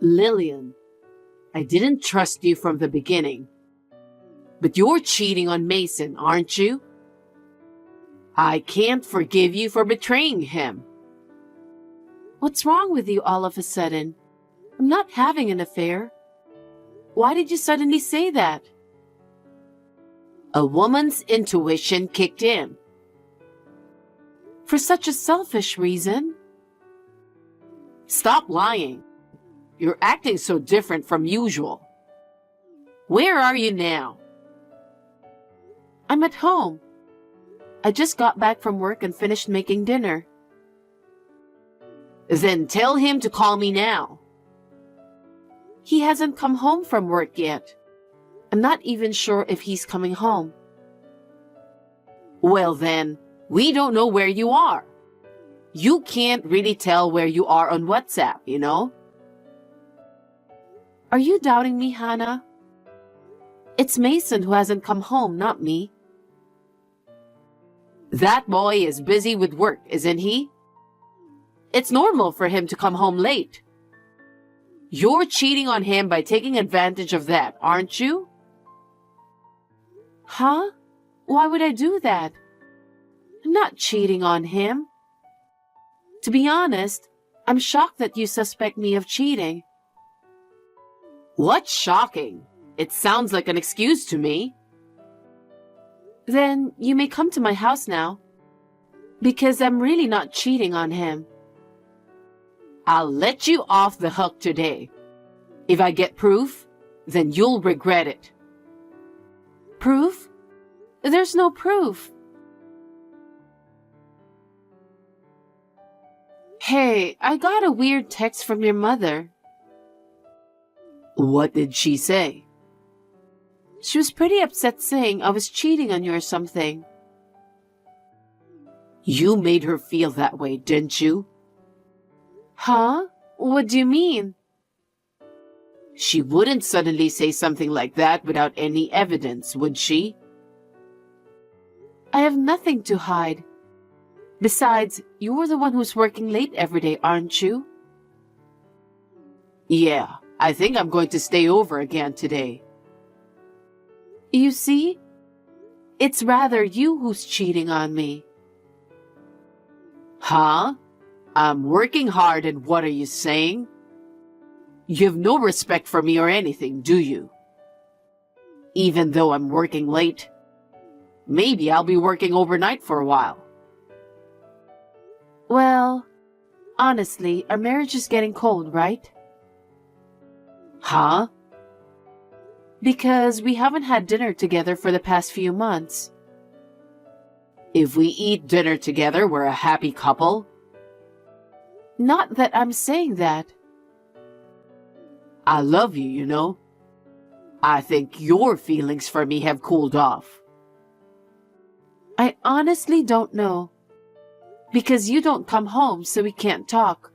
Lillian, I didn't trust you from the beginning. But you're cheating on Mason, aren't you? I can't forgive you for betraying him. What's wrong with you all of a sudden? I'm not having an affair. Why did you suddenly say that? A woman's intuition kicked in. For such a selfish reason? Stop lying. You're acting so different from usual. Where are you now? I'm at home. I just got back from work and finished making dinner. Then tell him to call me now. He hasn't come home from work yet. I'm not even sure if he's coming home. Well then, we don't know where you are. You can't really tell where you are on WhatsApp, you know? Are you doubting me, Hannah? It's Mason who hasn't come home, not me. That boy is busy with work, isn't he? It's normal for him to come home late. You're cheating on him by taking advantage of that, aren't you? Huh? Why would I do that? I'm not cheating on him. To be honest, I'm shocked that you suspect me of cheating. What's shocking? It sounds like an excuse to me. Then you may come to my house now, because I'm really not cheating on him. I'll let you off the hook today. If I get proof, then you'll regret it. Proof? There's no proof. Hey, I got a weird text from your mother. What did she say? She was pretty upset, saying I was cheating on you or something. You made her feel that way, didn't you? Huh? What do you mean? She wouldn't suddenly say something like that without any evidence, would she? I have nothing to hide. Besides, you're the one who's working late every day, aren't you? Yeah, I think I'm going to stay over again today. You see? It's rather you who's cheating on me. Huh? I'm working hard and what are you saying? You have no respect for me or anything, do you? Even though I'm working late, maybe I'll be working overnight for a while. Well, honestly, our marriage is getting cold, right? Huh? Because we haven't had dinner together for the past few months. If we eat dinner together, we're a happy couple? Not that I'm saying that. I love you, you know. I think your feelings for me have cooled off. I honestly don't know. Because you don't come home, so we can't talk.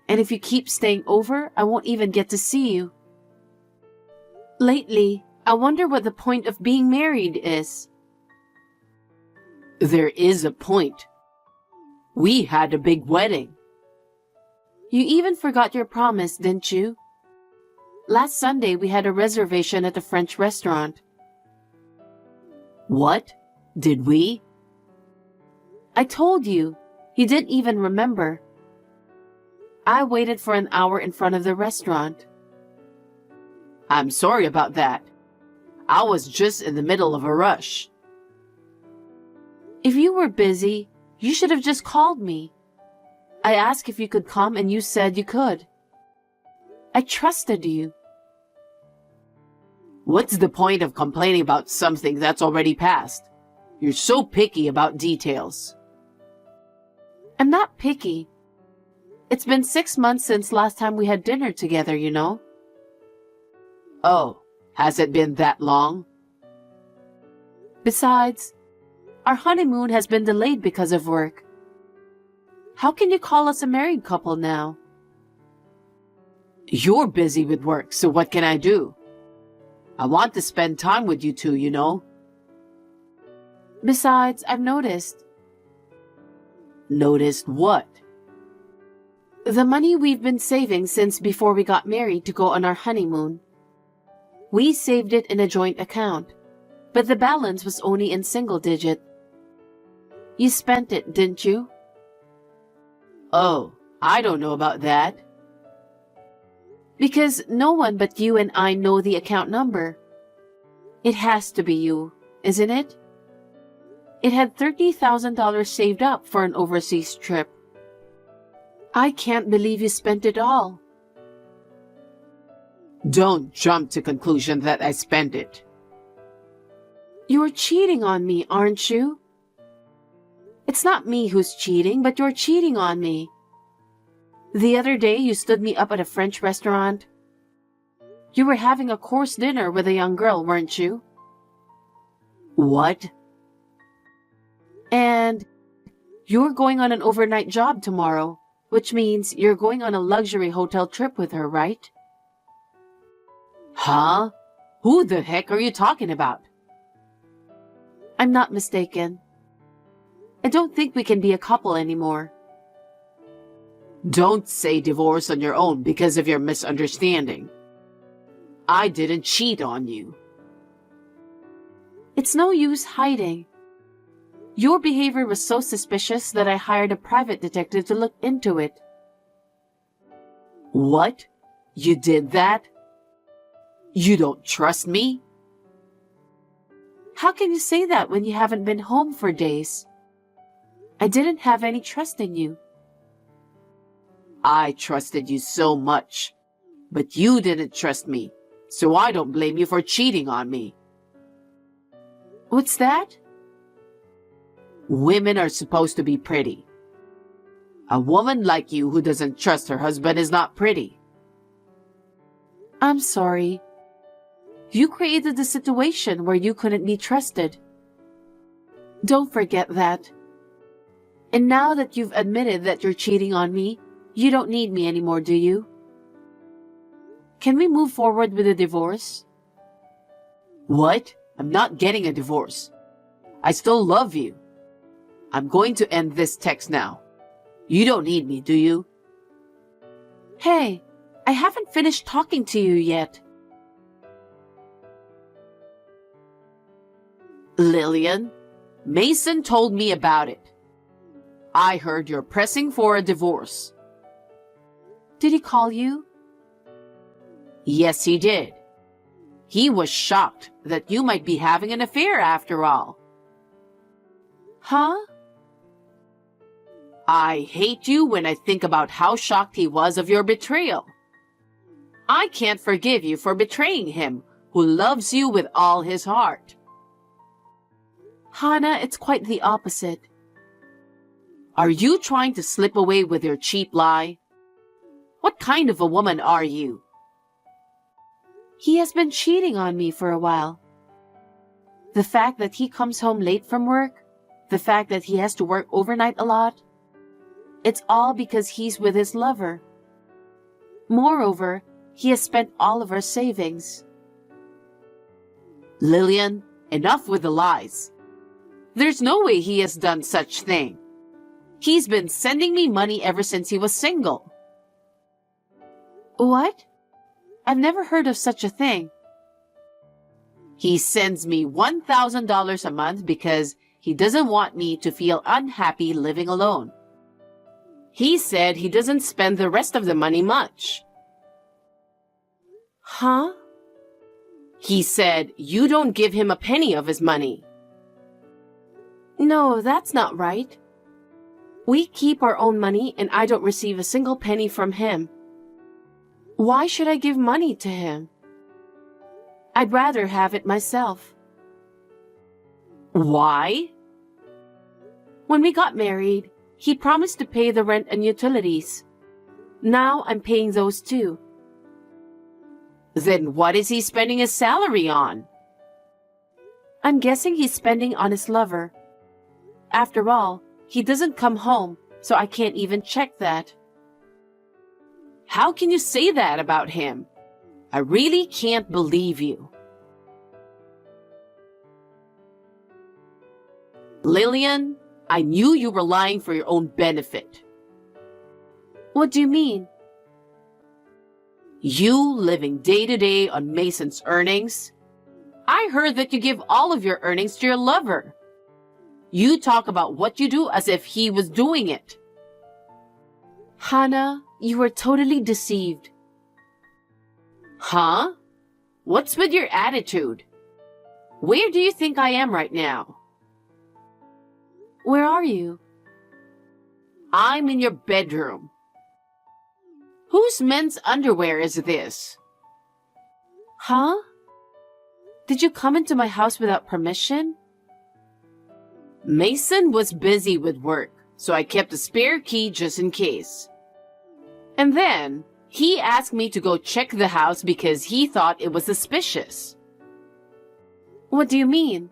And if you keep staying over, I won't even get to see you. Lately, I wonder what the point of being married is. There is a point. We had a big wedding. You even forgot your promise, didn't you? Last Sunday, we had a reservation at a French restaurant. What? Did we? I told you. You didn't even remember. I waited for an hour in front of the restaurant. I'm sorry about that. I was just in the middle of a rush. If you were busy, you should have just called me. I asked if you could come and you said you could. I trusted you. What's the point of complaining about something that's already passed? You're so picky about details. I'm not picky. It's been 6 months since last time we had dinner together, you know. Oh, has it been that long? Besides, our honeymoon has been delayed because of work. How can you call us a married couple now? You're busy with work, so what can I do? I want to spend time with you two, you know. Besides, I've noticed. Noticed what? The money we've been saving since before we got married to go on our honeymoon. We saved it in a joint account, but the balance was only in single digit. You spent it, didn't you? Oh, I don't know about that. Because no one but you and I know the account number. It has to be you, isn't it? It had $30,000 saved up for an overseas trip. I can't believe you spent it all. Don't jump to conclusion that I spent it. You're cheating on me, aren't you? It's not me who's cheating, but you're cheating on me. The other day you stood me up at a French restaurant. You were having a course dinner with a young girl, weren't you? What? And you're going on an overnight job tomorrow, which means you're going on a luxury hotel trip with her, right? Huh? Who the heck are you talking about? I'm not mistaken. I don't think we can be a couple anymore. Don't say divorce on your own because of your misunderstanding. I didn't cheat on you. It's no use hiding. Your behavior was so suspicious that I hired a private detective to look into it. What? You did that? You don't trust me? How can you say that when you haven't been home for days? I didn't have any trust in you. I trusted you so much, but you didn't trust me, so I don't blame you for cheating on me. What's that? Women are supposed to be pretty. A woman like you who doesn't trust her husband is not pretty. I'm sorry. You created the situation where you couldn't be trusted. Don't forget that. And now that you've admitted that you're cheating on me, you don't need me anymore, do you? Can we move forward with a divorce? What? I'm not getting a divorce. I still love you. I'm going to end this text now. You don't need me, do you? Hey, I haven't finished talking to you yet. Lillian, Mason told me about it. I heard you're pressing for a divorce. Did he call you? Yes, he did. He was shocked that you might be having an affair after all. Huh? I hate you when I think about how shocked he was of your betrayal. I can't forgive you for betraying him, who loves you with all his heart. Hannah, it's quite the opposite. Are you trying to slip away with your cheap lie? What kind of a woman are you? He has been cheating on me for a while. The fact that he comes home late from work, the fact that he has to work overnight a lot, it's all because he's with his lover. Moreover, he has spent all of our savings. Lillian, enough with the lies. There's no way he has done such thing. He's been sending me money ever since he was single. What? I've never heard of such a thing. He sends me $1,000 a month because he doesn't want me to feel unhappy living alone. He said he doesn't spend the rest of the money much. Huh? He said you don't give him a penny of his money. No, that's not right. We keep our own money and I don't receive a single penny from him. Why should I give money to him? I'd rather have it myself. Why? When we got married, he promised to pay the rent and utilities. Now I'm paying those too. Then what is he spending his salary on? I'm guessing he's spending on his lover. After all, he doesn't come home, so I can't even check that. How can you say that about him? I really can't believe you. Lillian, I knew you were lying for your own benefit. What do you mean? You living day to day on Mason's earnings? I heard that you give all of your earnings to your lover. You talk about what you do as if he was doing it. Hannah, you were totally deceived. Huh? What's with your attitude? Where do you think I am right now? Where are you? I'm in your bedroom. Whose men's underwear is this? Huh? Did you come into my house without permission? Mason was busy with work, so I kept a spare key just in case. And then, he asked me to go check the house because he thought it was suspicious. What do you mean?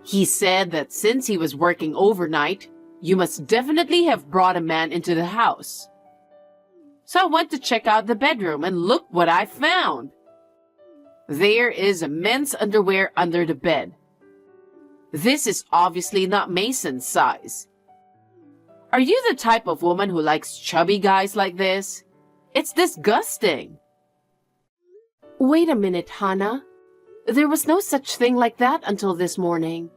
He said that since he was working overnight, you must definitely have brought a man into the house. So I went to check out the bedroom and look what I found. There is a men's underwear under the bed. This is obviously not Mason's size. Are you the type of woman who likes chubby guys like this? It's disgusting. Wait a minute, Hannah. There was no such thing like that until this morning.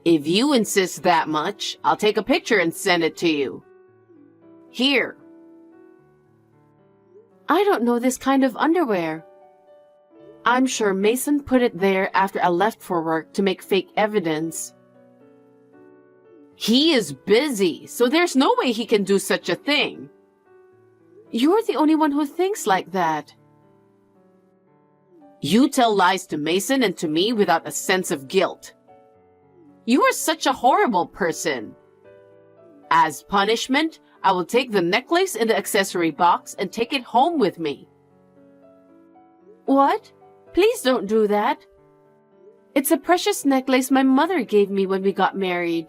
If you insist that much, I'll take a picture and send it to you. Here. I don't know this kind of underwear. I'm sure Mason put it there after I left for work to make fake evidence. He is busy, so there's no way he can do such a thing. You're the only one who thinks like that. You tell lies to Mason and to me without a sense of guilt. You are such a horrible person. As punishment, I will take the necklace in the accessory box and take it home with me. What? Please don't do that. It's a precious necklace my mother gave me when we got married.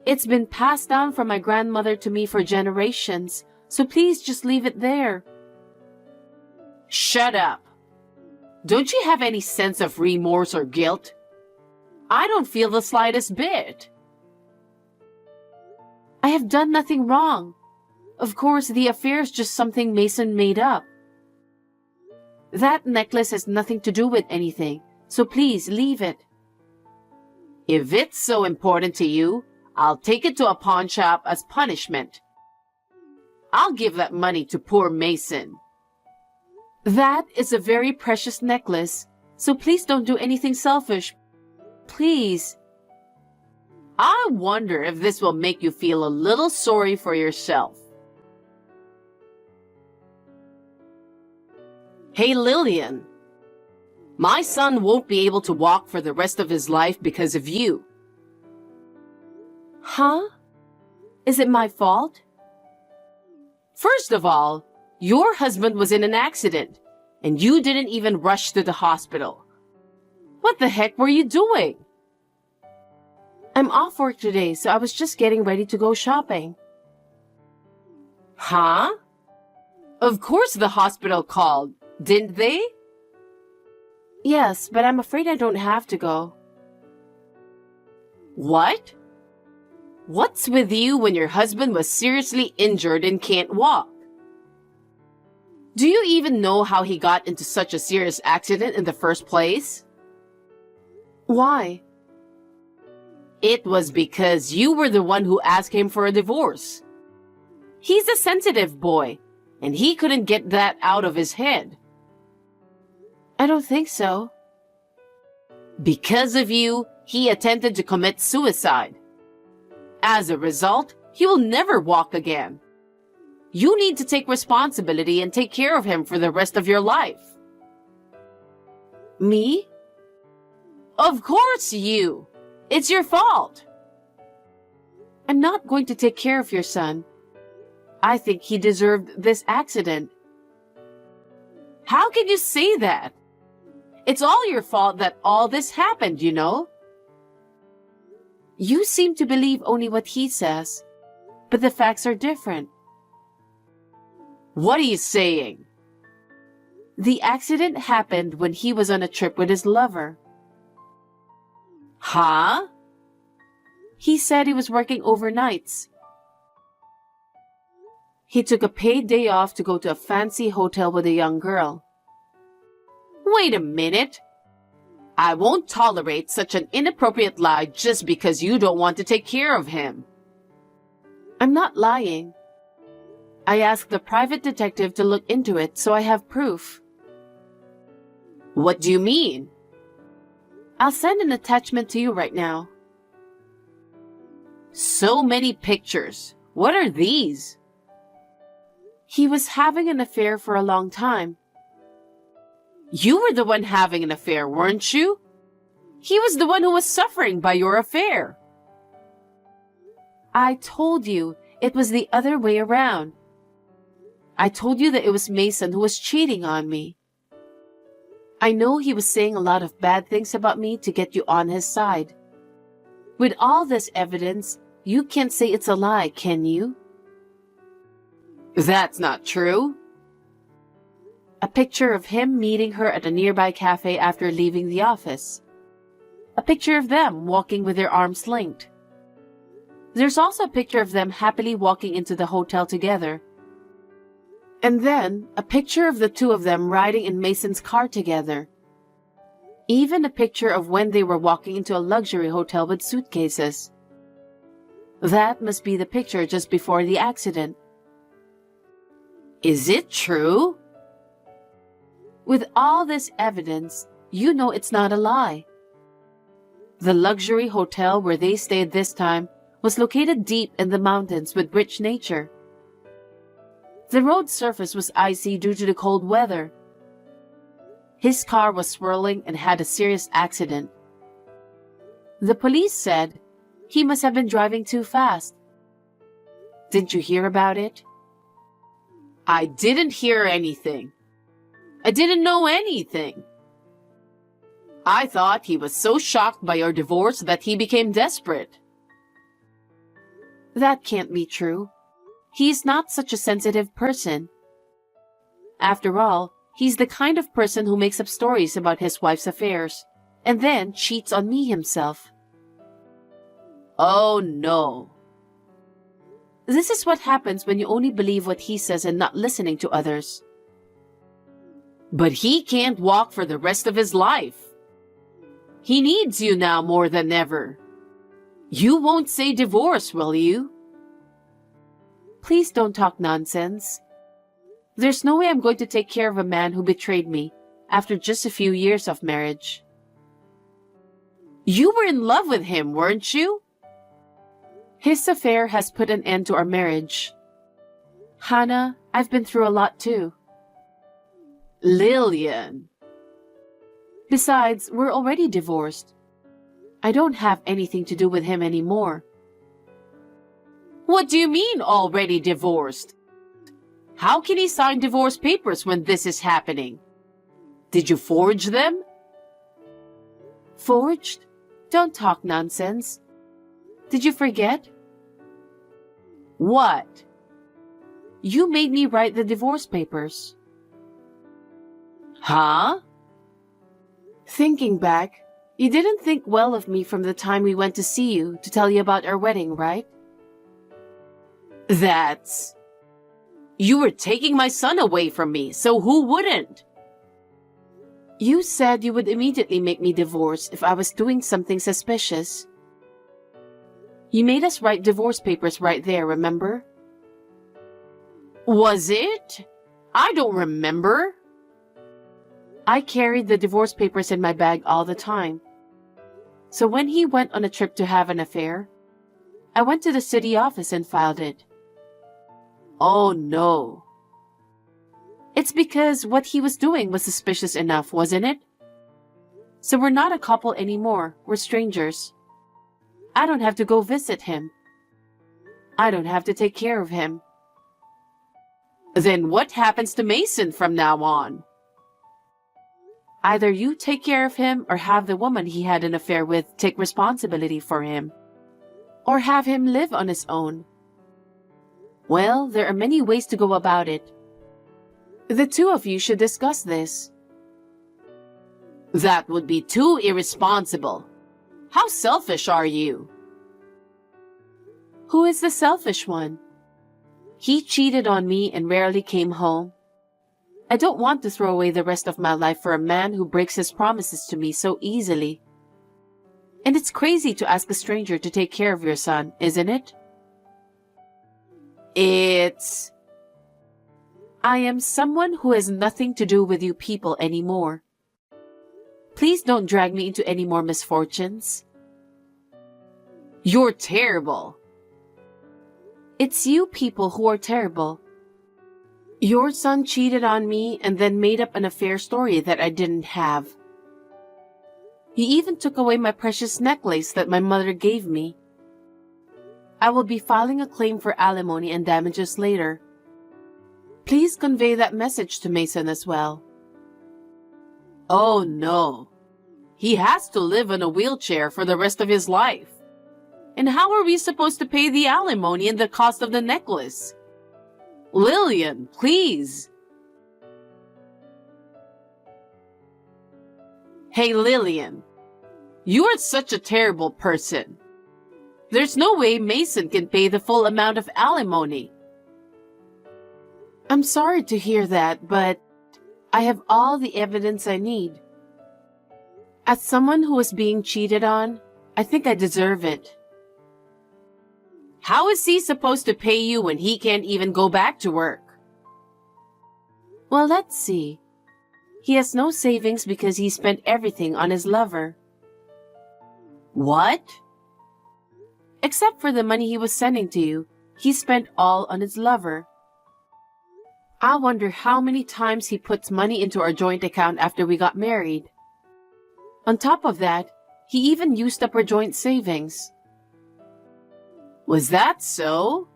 It's been passed down from my grandmother to me for generations, so please just leave it there. Shut up. Don't you have any sense of remorse or guilt? I don't feel the slightest bit. I have done nothing wrong. Of course, the affair is just something Mason made up. That necklace has nothing to do with anything, so please leave it. If it's so important to you, I'll take it to a pawn shop as punishment. I'll give that money to poor Mason. That is a very precious necklace, so please don't do anything selfish. Please. I wonder if this will make you feel a little sorry for yourself. Hey, Lillian. My son won't be able to walk for the rest of his life because of you. Huh? Is it my fault? First of all, your husband was in an accident, and you didn't even rush to the hospital. What the heck were you doing? I'm off work today, so I was just getting ready to go shopping. Huh? Of course the hospital called, didn't they? Yes, but I'm afraid I don't have to go. What? What's with you when your husband was seriously injured and can't walk? Do you even know how he got into such a serious accident in the first place? Why? It was because you were the one who asked him for a divorce. He's a sensitive boy, and he couldn't get that out of his head. I don't think so. Because of you, he attempted to commit suicide. As a result, he will never walk again. You need to take responsibility and take care of him for the rest of your life. Me? Of course you. It's your fault. I'm not going to take care of your son. I think he deserved this accident. How can you say that? It's all your fault that all this happened, you know? You seem to believe only what he says, but the facts are different. What are you saying? The accident happened when he was on a trip with his lover. Huh? He said he was working overnights. He took a paid day off to go to a fancy hotel with a young girl. Wait a minute. I won't tolerate such an inappropriate lie just because you don't want to take care of him. I'm not lying. I asked the private detective to look into it, so I have proof. What do you mean? I'll send an attachment to you right now. So many pictures. What are these? He was having an affair for a long time. You were the one having an affair, weren't you? He was the one who was suffering by your affair. I told you it was the other way around. I told you that it was Mason who was cheating on me. I know he was saying a lot of bad things about me to get you on his side. With all this evidence, you can't say it's a lie, can you? That's not true. A picture of him meeting her at a nearby cafe after leaving the office. A picture of them walking with their arms linked. There's also a picture of them happily walking into the hotel together. And then, a picture of the two of them riding in Mason's car together. Even a picture of when they were walking into a luxury hotel with suitcases. That must be the picture just before the accident. Is it true? With all this evidence, you know it's not a lie. The luxury hotel where they stayed this time was located deep in the mountains with rich nature. The road surface was icy due to the cold weather. His car was swirling and had a serious accident. The police said he must have been driving too fast. Didn't you hear about it? I didn't hear anything. I didn't know anything. I thought he was so shocked by your divorce that he became desperate. That can't be true. He's not such a sensitive person. After all, he's the kind of person who makes up stories about his wife's affairs and then cheats on me himself. Oh no. This is what happens when you only believe what he says and not listening to others. But he can't walk for the rest of his life. He needs you now more than ever. You won't say divorce, will you? Please don't talk nonsense. There's no way I'm going to take care of a man who betrayed me after just a few years of marriage. You were in love with him, weren't you? His affair has put an end to our marriage. Hannah, I've been through a lot too. Lillian. Besides, we're already divorced. I don't have anything to do with him anymore. What do you mean already divorced? How can he sign divorce papers when this is happening? Did you forge them? Forged? Don't talk nonsense. Did you forget? What? You made me write the divorce papers. Huh? Thinking back, you didn't think well of me from the time we went to see you to tell you about our wedding, right? That's... You were taking my son away from me, so who wouldn't? You said you would immediately make me divorce if I was doing something suspicious. You made us write divorce papers right there, remember? Was it? I don't remember. I carried the divorce papers in my bag all the time. So when he went on a trip to have an affair, I went to the city office and filed it. Oh no. It's because what he was doing was suspicious enough, wasn't it? So we're not a couple anymore, we're strangers. I don't have to go visit him. I don't have to take care of him. Then what happens to Mason from now on? Either you take care of him or have the woman he had an affair with take responsibility for him. Or have him live on his own. Well, there are many ways to go about it. The two of you should discuss this. That would be too irresponsible. How selfish are you? Who is the selfish one? He cheated on me and rarely came home. I don't want to throw away the rest of my life for a man who breaks his promises to me so easily. And it's crazy to ask a stranger to take care of your son, isn't it? I am someone who has nothing to do with you people anymore. Please don't drag me into any more misfortunes. You're terrible. It's you people who are terrible. Your son cheated on me and then made up an affair story that I didn't have. He even took away my precious necklace that my mother gave me. I will be filing a claim for alimony and damages later. Please convey that message to Mason as well. Oh no. He has to live in a wheelchair for the rest of his life. And how are we supposed to pay the alimony and the cost of the necklace? Lillian, please. Hey, Lillian. You are such a terrible person. There's no way Mason can pay the full amount of alimony. I'm sorry to hear that, but I have all the evidence I need. As someone who is being cheated on, I think I deserve it. How is he supposed to pay you when he can't even go back to work? Well, let's see. He has no savings because he spent everything on his lover. What? Except for the money he was sending to you, he spent all on his lover. I wonder how many times he puts money into our joint account after we got married. On top of that, he even used up our joint savings. Was that so?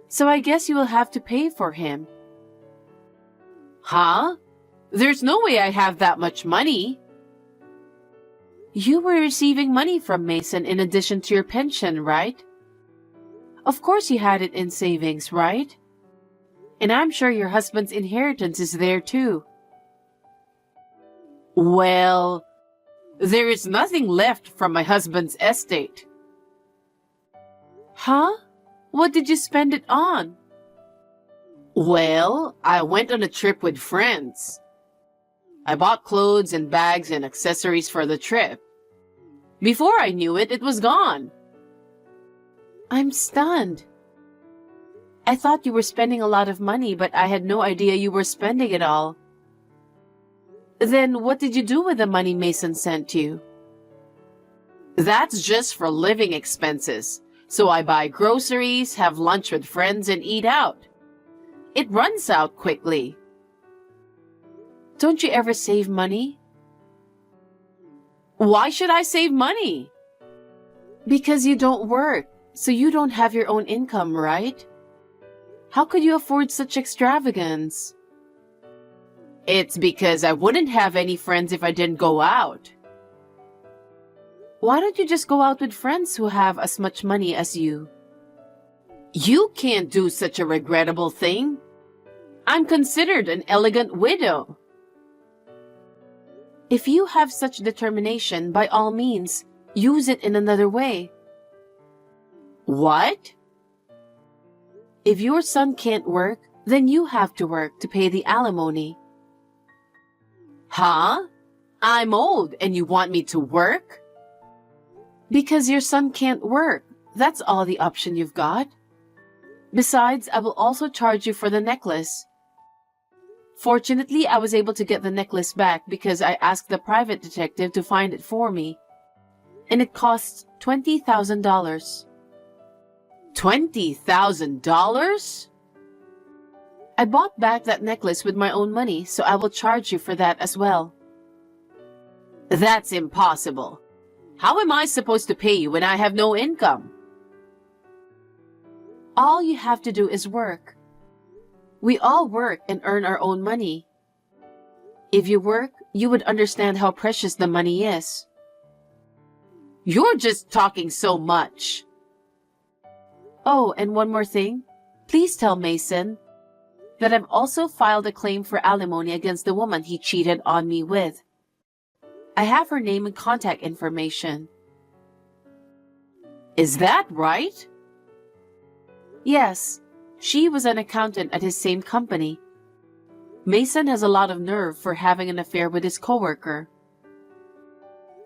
So I guess you will have to pay for him. Huh? There's no way I have that much money. You were receiving money from Mason in addition to your pension, right? Of course you had it in savings, right? And I'm sure your husband's inheritance is there too. Well, there is nothing left from my husband's estate. Huh? What did you spend it on? Well, I went on a trip with friends. I bought clothes and bags and accessories for the trip. Before I knew it, it was gone. I'm stunned. I thought you were spending a lot of money, but I had no idea you were spending it all. Then what did you do with the money Mason sent you? That's just for living expenses. So I buy groceries, have lunch with friends, and eat out. It runs out quickly. Don't you ever save money? Why should I save money? Because you don't work, so you don't have your own income, right? How could you afford such extravagance? It's because I wouldn't have any friends if I didn't go out. Why don't you just go out with friends who have as much money as you? You can't do such a regrettable thing. I'm considered an elegant widow. If you have such determination, by all means, use it in another way. What? If your son can't work, then you have to work to pay the alimony. Huh? I'm old and you want me to work? Because your son can't work. That's all the option you've got. Besides, I will also charge you for the necklace. Fortunately, I was able to get the necklace back because I asked the private detective to find it for me. And it costs $20,000. $20,000? I bought back that necklace with my own money, so I will charge you for that as well. That's impossible. How am I supposed to pay you when I have no income? All you have to do is work. We all work and earn our own money. If you work, you would understand how precious the money is. You're just talking so much. Oh, and one more thing. Please tell Mason that I've also filed a claim for alimony against the woman he cheated on me with. I have her name and contact information. Is that right? Yes, She was an accountant at his same company. Mason has a lot of nerve for having an affair with his coworker.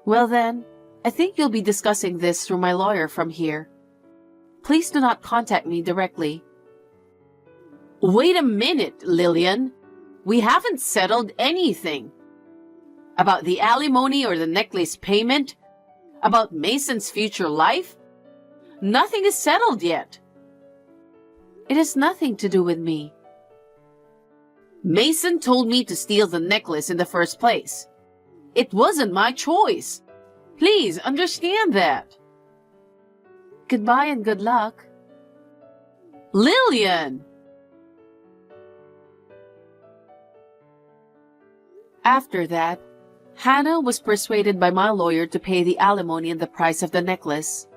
Well then, I think you'll be discussing this through my lawyer from here. Please do not contact me directly. Wait a minute, Lillian. We haven't settled anything. About the alimony or the necklace payment? About Mason's future life? Nothing is settled yet. It has nothing to do with me. Mason told me to steal the necklace in the first place. It wasn't my choice. Please understand that. Goodbye and good luck. Lillian! After that, Hannah was persuaded by my lawyer to pay the alimony and the price of the necklace.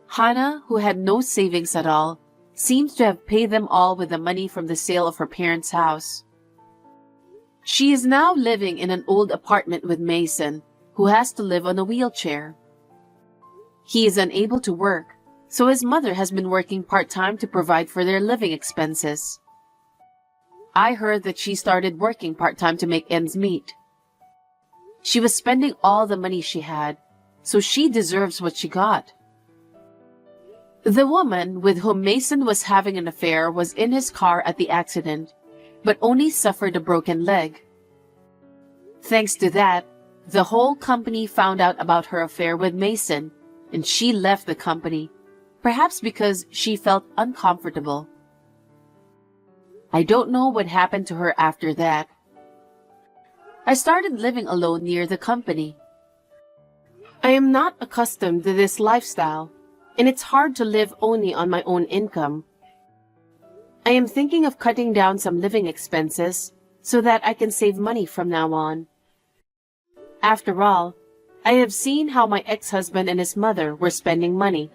Hannah, who had no savings at all, seems to have paid them all with the money from the sale of her parents' house. She is now living in an old apartment with Mason, who has to live on a wheelchair. He is unable to work, so his mother has been working part-time to provide for their living expenses. I heard that she started working part-time to make ends meet. She was spending all the money she had, so she deserves what she got. The woman with whom Mason was having an affair was in his car at the accident, but only suffered a broken leg. Thanks to that, the whole company found out about her affair with Mason, and she left the company, perhaps because she felt uncomfortable. I don't know what happened to her after that. I started living alone near the company. I am not accustomed to this lifestyle, and it's hard to live only on my own income. I am thinking of cutting down some living expenses so that I can save money from now on. After all, I have seen how my ex-husband and his mother were spending money,